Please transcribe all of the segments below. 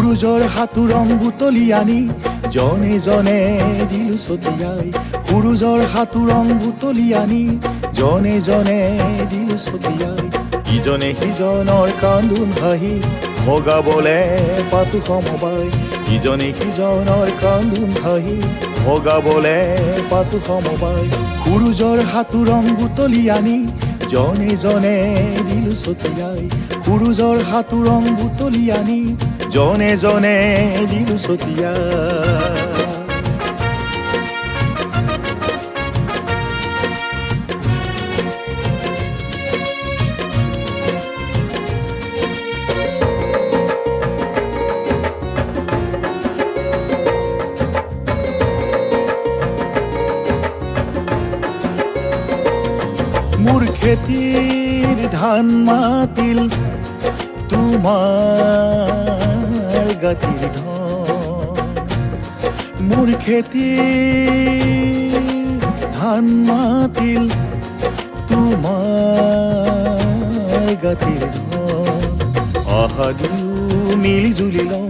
সূৰুজৰ হাতো ৰং বুটলি আনি জনে জনে দিলো ছটিয়াই। সূৰুজৰ হাতো ৰং বুটলি আনি জনে জনে দিলো ছটিয়াই। ইজনে সিজনৰ কান্দোন হাঁহি ভগাবলে পাতো সমবায়। ইজনে সিজনৰ কান্দোন হাঁহি ভগাবলে পাতো সমবায়। সূৰুজৰ হাতো ৰং বুটলি আনি জনে জনে দিলো ছটিয়াই। সূৰুজৰ হাতো ৰং বুটলি আনি জনে জনে দিলো ছটিয়াই। মোৰ খেতিৰ ধান মাতিল তোমাৰ গাতিৰ ধন। মোৰ খেতিৰ ধান মাতিল তোমাৰ গাতিৰ ধন। আহা দুয়ো মিলি জুলি লওঁ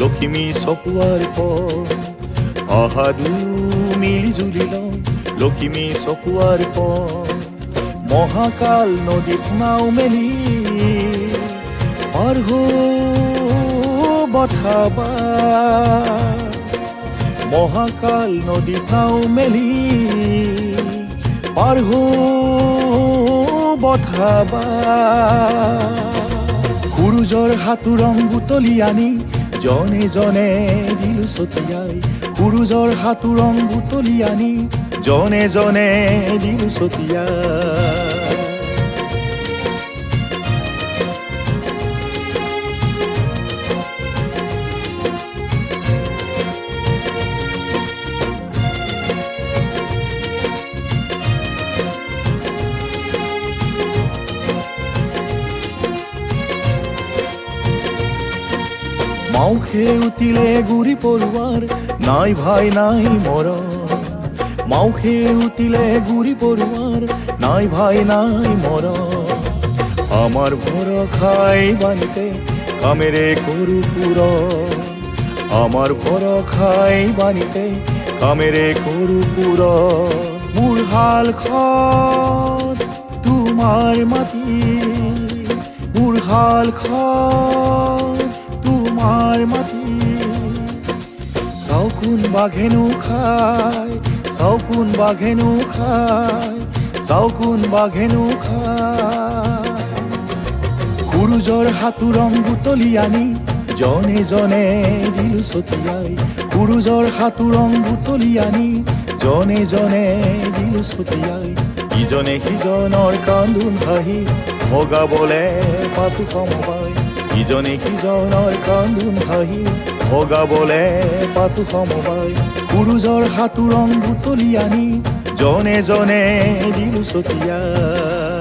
লখিমী চকুৱাৰ পৰ। আহা দুয়ো মিলি জুলি লওঁ লখিমী চকুৱাৰ পৰ। মহাকাল নদীত নাও মেলি পাৰ বঠাবা। মহাকাল নদীত নাও মেলি পাৰ বঠাবা। সূৰুজৰ হাতো ৰং বুটলি আনি জনে জনে দিলো ছটিয়াই। সূৰুজৰ হাতো ৰং বুটলি আনি জনে জনে দিলো ছটিয়াই। মাউখে উঠিলে গুৰি পৰুৱাৰ নাই ভাই নাই মৰম। মাউখে উঠিলে গুৰি পৰুৱাৰ নাই ভাই নাই মৰম। আমাৰ ভৰসাই বাণীতে কামেৰে কৰো পূৰণ। আমাৰ ভৰসাই বাণীতে কামেৰে কৰো পূৰণ। মোৰ হালখন তোমাৰ মাটি। মোৰ হালখন তোমাৰ মাটি। চাউকুন বাঘেনো খায় চাউকুন বাঘেনো খায় চাউকুন বাঘেনো খায়। সূৰুজৰ হাতো ৰং বুটলি আনি জনে জনে দিলো ছটিয়াই। সূৰুজৰ হাতো ৰং বুটলি আনি জনে জনে দিলো ছটিয়াই। ইজনে সিজনৰ কান্দোন হাঁহি ভগাবলে পাতো সমবায়। ইজনে সিজনৰ কান্দোন হাঁহি ভগাবলে পাতো সমবায়। সূৰুজৰ হাতো ৰং বুটলি আনি জনে জনে দিলো ছটিয়াই।